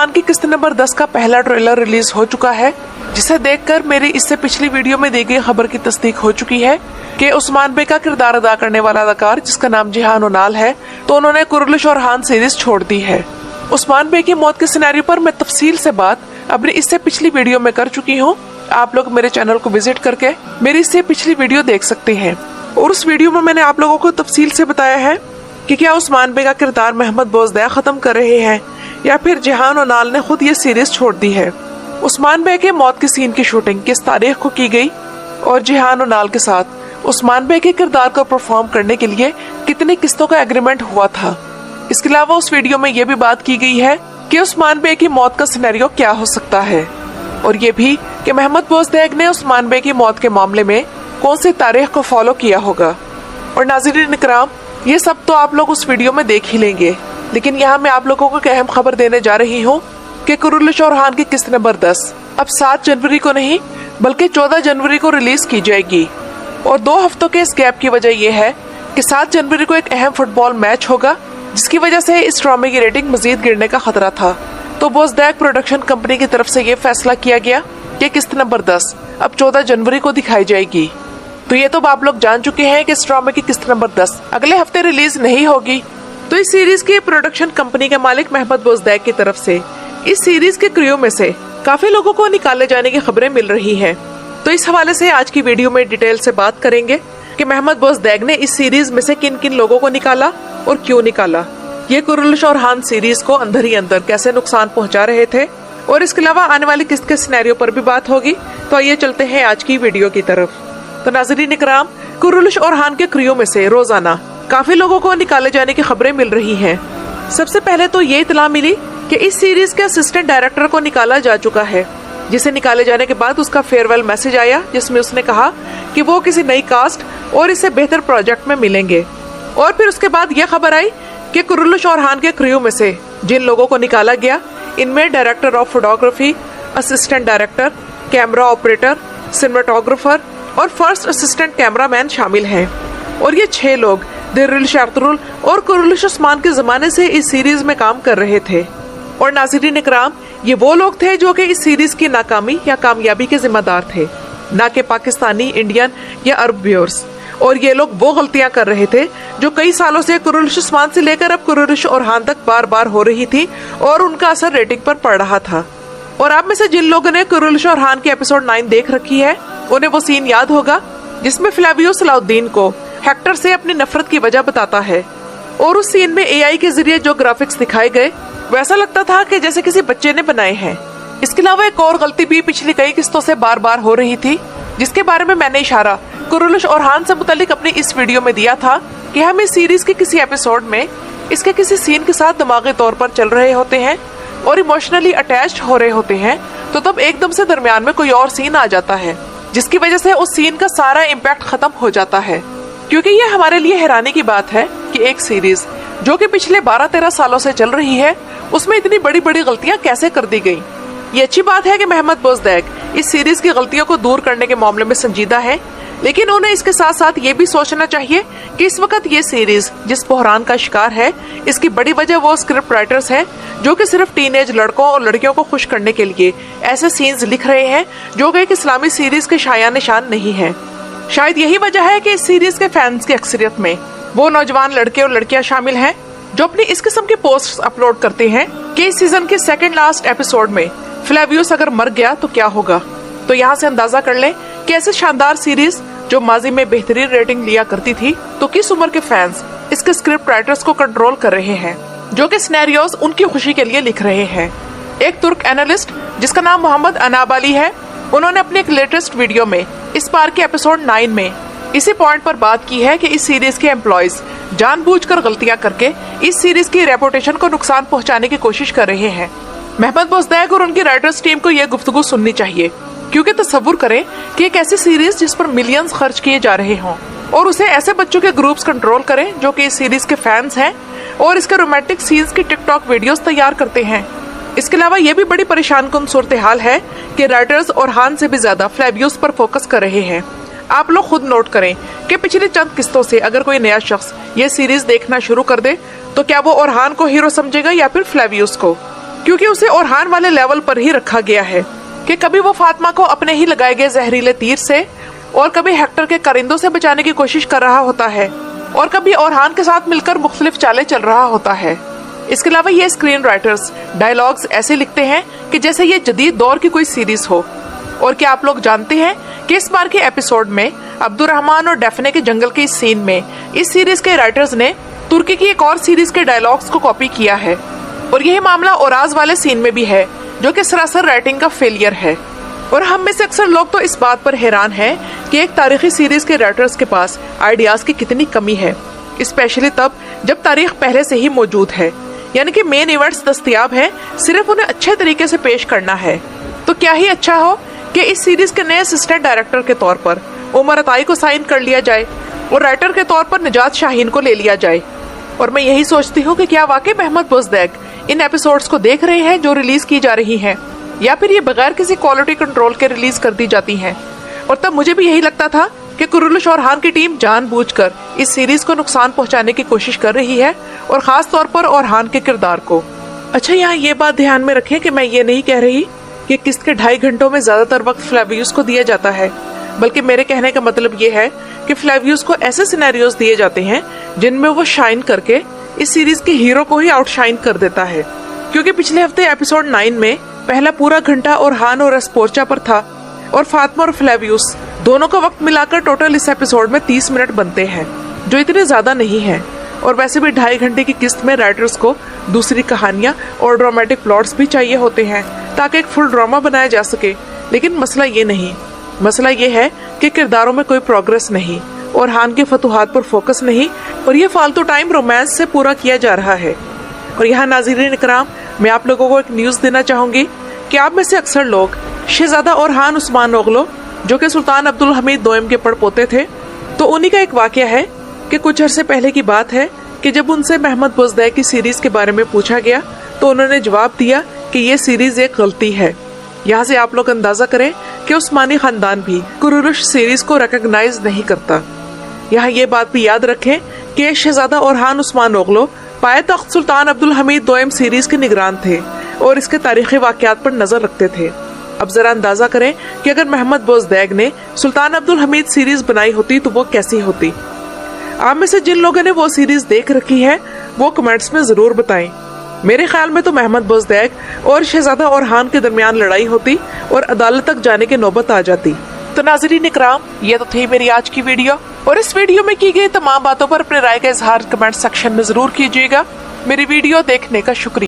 उस्मान की किस्त नंबर 10 का पहला ट्रेलर रिलीज हो चुका है, जिसे देखकर मेरी इससे पिछली वीडियो में दी गई खबर की तस्दीक हो चुकी है कि उस्मान बे का किरदार अदा करने वाला अदाकार, जिसका नाम जिहान उनाल है, तो उन्होंने कुरुलिश और हान सीरीज छोड़ दी है। उस्मान बे की मौत के सिनेरियो पर मैं तफसील से बात अपनी इससे पिछली वीडियो में कर चुकी हूँ। आप लोग मेरे चैनल को विजिट करके मेरी इससे पिछली वीडियो देख सकते हैं, और उस वीडियो में मैंने आप लोगों को तफसील से बताया है कि क्या उस्मान बे का किरदार मोहम्मद बोजदाक खत्म कर रहे हैं या फिर जिहान उनाल ने खुद ये सीरीज छोड़ दी है। उस्मान बे के मौत की सीन की शूटिंग किस तारीख को की गई और जिहान उनाल के साथ उस्मान बे के किरदार को परफॉर्म करने के लिए कितनी किस्तों का एग्रीमेंट हुआ था। इसके अलावा उस वीडियो में ये भी बात की गई है कि उस्मान बे की मौत का सिनेरियो क्या हो सकता है, और ये भी कि मोहम्मद बोजदाक ने उस्मान बे की मौत के मामले में कौन सी तारीख को फॉलो किया होगा। और नाज़रीन इकराम, ये सब तो आप लोग उस वीडियो में देख ही लेंगे, लेकिन यहाँ मैं आप लोगों को एक अहम खबर देने जा रही हूँ कि कुरुलिश और हान की किस्त नंबर 10 अब 7 जनवरी को नहीं बल्कि 14 जनवरी को रिलीज की जाएगी। और 2 हफ्तों के इस गैप की वजह यह है कि 7 जनवरी को एक अहम फुटबॉल मैच होगा, जिसकी वजह से इस ड्रामे की रेटिंग मजीद गिरने का खतरा था। तो बोजदाक प्रोडक्शन कंपनी की तरफ से ये फैसला किया गया कि किस्त नंबर 10 अब 14 जनवरी को दिखाई जाएगी। तो ये तो आप लोग जान चुके हैं कि इस ड्रामे की किस्त नंबर 10 अगले हफ्ते रिलीज नहीं होगी। तो इस सीरीज की प्रोडक्शन कंपनी के मालिक मोहम्मद बोजदाक की तरफ से इस सीरीज के क्रू में से काफी लोगों को निकाले जाने की खबरें मिल रही हैं। तो इस हवाले से आज की वीडियो में डिटेल से बात करेंगे कि मोहम्मद बोजदाक ने इस सीरीज में से किन किन लोगों को निकाला और क्यों निकाला, ये कुरुलिश और हान सीरीज को अंदर ही अंदर कैसे नुकसान पहुंचा रहे थे, और इसके अलावा आने वाली किस्त के सिनेरियो पर भी बात होगी। तो आइए चलते हैं आज की वीडियो की तरफ। तो नाज़रीन इकराम, कुरुलिश और हान के क्रू में से रोजाना काफी लोगों को निकाले जाने की खबरें मिल रही हैं। सबसे पहले तो ये इत्तला मिली कि इस सीरीज के असिस्टेंट डायरेक्टर को निकाला जा चुका है, जिसे निकाले जाने के बाद उसका फेयरवेल मैसेज आया, जिसमें उसने कहा कि वो किसी नई कास्ट और इससे बेहतर प्रोजेक्ट में मिलेंगे। और फिर उसके बाद यह खबर आई कि कुरुलिश और हान के क्रू में से जिन लोगों को निकाला गया, इनमें director of photography, assistant director, camera operator, cinematographer और फर्स्ट असिस्टेंट कैमरामैन शामिल हैं। और ये 6 लोग दिल शार्तरुल और कुरुलिश उस्मान के जमाने से इस सीरीज में काम कर रहे थे। और नाज़रीन इकराम, ये वो लोग थे जो कि इस सीरीज की नाकामी या कामयाबी के जिम्मेदार थे, ना कि पाकिस्तानी, इंडियन या अरब व्यूअर्स। और ये लोग वो गलतियां कर रहे थे जो कई सालों से कुरुलिश उस्मान से लेकर अब कुरुलिश और हान तक बार बार हो रही थी, और उनका असर रेटिंग पर पड़ रहा था। और आप में से जिन लोगों ने कुरुलिश और हान की एपिसोड 9 देख रखी है, उन्हें वो सीन याद होगा जिसमें फ्लेवियो सलाउद्दीन को हेक्टर से अपनी नफरत की वजह बताता है। और उस सीन में एआई के जरिए जो ग्राफिक्स दिखाए गए, वैसा लगता था कि जैसे किसी बच्चे ने बनाए हैं। इसके अलावा एक और गलती भी पिछली कई किस्तों से बार बार हो रही थी, जिसके बारे में मैंने इशारा कुरुलिश और हान से मुतालिक अपनी इस वीडियो में दिया था कि हम इस सीरीज के किसी एपिसोड में इसके किसी सीन के साथ दिमागी तौर पर चल रहे होते हैं और इमोशनली अटैच्ड हो रहे होते हैं, तो तब एकदम से दरमियान में कोई और सीन आ जाता है, जिसकी वजह से उस सीन का सारा इम्पैक्ट खत्म हो जाता है। क्योंकि ये हमारे लिए हैरानी की बात है कि एक सीरीज जो कि पिछले 12-13 सालों से चल रही है, उसमें इतनी बड़ी बड़ी गलतियां कैसे कर दी गई। ये अच्छी बात है कि मोहम्मद बोजदाक इस सीरीज की गलतियों को दूर करने के मामले में संजीदा है, लेकिन उन्हें इसके साथ साथ ये भी सोचना चाहिए कि इस वक्त ये सीरीज जिस बहरान का शिकार है, इसकी बड़ी वजह वो स्क्रिप्ट राइटर्स हैं जो कि सिर्फ टीनेज लड़कों और लड़कियों को खुश करने के लिए ऐसे सीन्स लिख रहे हैं जो कि एक इस्लामी सीरीज के शाया निशान नहीं है। शायद यही वजह है कि इस सीरीज के फैंस की अक्सरियत में वो नौजवान लड़के और लड़कियां शामिल हैं जो अपनी इस किस्म के पोस्ट्स अपलोड करते हैं कि इस सीजन के सेकंड लास्ट एपिसोड में फ्लेवियोस अगर मर गया तो क्या होगा। तो यहाँ से अंदाजा कर लें कि ऐसे शानदार सीरीज जो माजी में बेहतरीन रेटिंग लिया करती थी, तो किस उम्र के फैंस इसके स्क्रिप्ट राइटर्स को कंट्रोल कर रहे हैं, जो कि सिनेरियोस उनकी खुशी के लिए लिख रहे हैं। एक तुर्क एनालिस्ट जिसका नाम मोहम्मद अनाब अली है, उन्होंने अपने एक लेटेस्ट वीडियो में इस बार के एपिसोड 9 में इसी पॉइंट पर बात की है कि इस सीरीज के एम्प्लॉयज जानबूझकर गलतियां करके इस सीरीज की रेपुटेशन को नुकसान पहुंचाने की कोशिश कर रहे हैं। मोहम्मद बोजदाक और उनकी राइटर्स टीम को यह गुफ्तगू सुननी चाहिए, क्योंकि तसव्वुर करें कि एक ऐसी सीरीज जिस पर मिलियंस खर्च किए जा रहे हों और उसे ऐसे बच्चों के ग्रुप्स कंट्रोल करें जो कि इस सीरीज के फैंस हैं और इसके रोमांटिक सीन्स की टिकटॉक वीडियोस तैयार करते हैं। इसके अलावा यह भी बड़ी परेशान कुन सूरत हाल है कि राइटर्स और हान से भी ज्यादा फ्लेवियोस पर फोकस कर रहे हैं। आप लोग खुद नोट करें कि पिछली चंद किस्तों से अगर कोई नया शख्स ये सीरीज देखना शुरू कर दे तो क्या वो ओरहान को हीरो समझेगा या फिर फ्लेवियोस को। क्योंकि उसे ओरहान वाले लेवल पर ही रखा गया है कि कभी वो फातिमा को अपने ही लगाए गए जहरीले तीर से और कभी हेक्टर के करिंदों से बचाने की कोशिश कर रहा होता है और कभी ओरहान के साथ मिलकर मुख्तलिफ चालें चल रहा होता है। इसके अलावा ये स्क्रीन राइटर्स डायलॉग्स ऐसे लिखते हैं कि जैसे ये जदीद दौर की कोई सीरीज हो। और क्या आप लोग जानते हैं कि इस बार के एपिसोड में अब्दुर्रहमान और डेफने के जंगल के इस सीन में इस सीरीज के राइटर्स ने तुर्की की एक और सीरीज के डायलॉग्स को कॉपी किया है। और यही मामला ओराज वाले सीन में भी है, जो कि सरासर राइटिंग का फेलियर है। और हम में से अक्सर लोग तो इस बात पर हैरान हैं कि एक तारीखी सीरीज के राइटर्स के पास आइडियाज की कितनी कमी है, स्पेशली तब जब तारीख पहले से ही मौजूद है, यानी कि मेन इवेंट्स दस्तयाब हैं, सिर्फ उन्हें अच्छे तरीके से पेश करना है। तो क्या ही अच्छा हो कि इस सीरीज के नए असिस्टेंट डायरेक्टर के तौर पर उमर अताई को साइन कर लिया जाए और राइटर के तौर पर निजात शाहीन को ले लिया जाए। और मैं यही सोचती हूँ कि क्या वाकई महमद बुज़दैक इन एपिसोड्स को देख रहे हैं जो रिलीज की जा रही हैं, या फिर ये बगैर किसी क्वालिटी कंट्रोल के रिलीज कर दी जाती हैं। और तब मुझे भी यही लगता था कि कुरुलुश ओरहान की टीम जानबूझकर इस सीरीज को नुकसान पहुंचाने की कोशिश कर रही है, और खास तौर पर ओरहान के किरदार को। अच्छा, यहाँ ये बात ध्यान में रखें कि मैं ये नहीं कह रही कि किस्त के 2.5 घंटों में ज्यादातर वक्त फ्लेवियस को दिया जाता है, बल्कि मेरे कहने का मतलब ये है कि फ्लेवियस को ऐसे सिनेरियोज दिए जाते हैं जिनमें वो शाइन करके इस सीरीज के हीरो को ही आउटशाइन कर देता है। क्योंकि पिछले हफ्ते एपिसोड 9 में पहला पूरा घंटा ओरहान और एस्पोर्चा पर था, और फातिमा और फ्लेवियस दोनों का वक्त मिलाकर टोटल इस एपिसोड में 30 मिनट बनते हैं, जो इतने ज्यादा नहीं है। और वैसे भी 2.5 घंटे की किस्त में राइटर्स को दूसरी कहानियां और ड्रामेटिक प्लॉट्स भी चाहिए होते हैं ताकि एक फुल ड्रामा बनाया जा सके। लेकिन मसला ये नहीं, मसला ये है कि किरदारों में कोई प्रोग्रेस नहीं, ओरहान के फतूहात पर फोकस नहीं, और ये फालतू टाइम रोमांस से पूरा किया जा रहा है। और यहाँ नाज़रीन इकराम, मैं आप लोगों को एक न्यूज़ देना चाहूंगी कि आप में से अक्सर लोग शहजादा ओरहान उस्मान ओगलो, जो कि सुल्तान अब्दुल हमीद दोयम के पड़पोते थे, तो उन्हीं का एक वाकया है कि कुछ अरसे पहले की बात है कि जब उनसे महमद बुज़दैक की सीरीज के बारे में पूछा गया तो उन्होंने जवाब दिया कि ये सीरीज एक गलती है। यहाँ से आप लोग अंदाजा करें कि उस्मानी खानदान भी कुरुलुश सीरीज को रिकॉग्नाइज नहीं करता। यहाँ ये बात भी याद रखें कि शहजादा ओरहान उस्मान ओगलो पाए तख्त सुल्तान अब्दुल हमीद दोयम सीरीज के निगरान थे और इसके तारीखी वाकयात पर नजर रखते थे। अब जरा अंदाजा करें कि अगर महमद बुज़दैक ने सुल्तान अब्दुल हमीद सीरीज बनाई होती तो वो कैसी होती। आप में से जिन लोगों ने वो सीरीज देख रखी है वो कमेंट्स में जरूर बताएं। मेरे ख्याल में तो महमद बुज़दैक और शहजादा ओरहान के दरमियान लड़ाई होती और अदालत तक जाने की नौबत आ जाती। तो नाज़रीन इकराम, ये तो थी मेरी आज की वीडियो, और इस वीडियो में की गई तमाम बातों पर अपने राय का इजहार कमेंट सेक्शन में जरूर कीजिएगा। मेरी वीडियो देखने का शुक्रिया।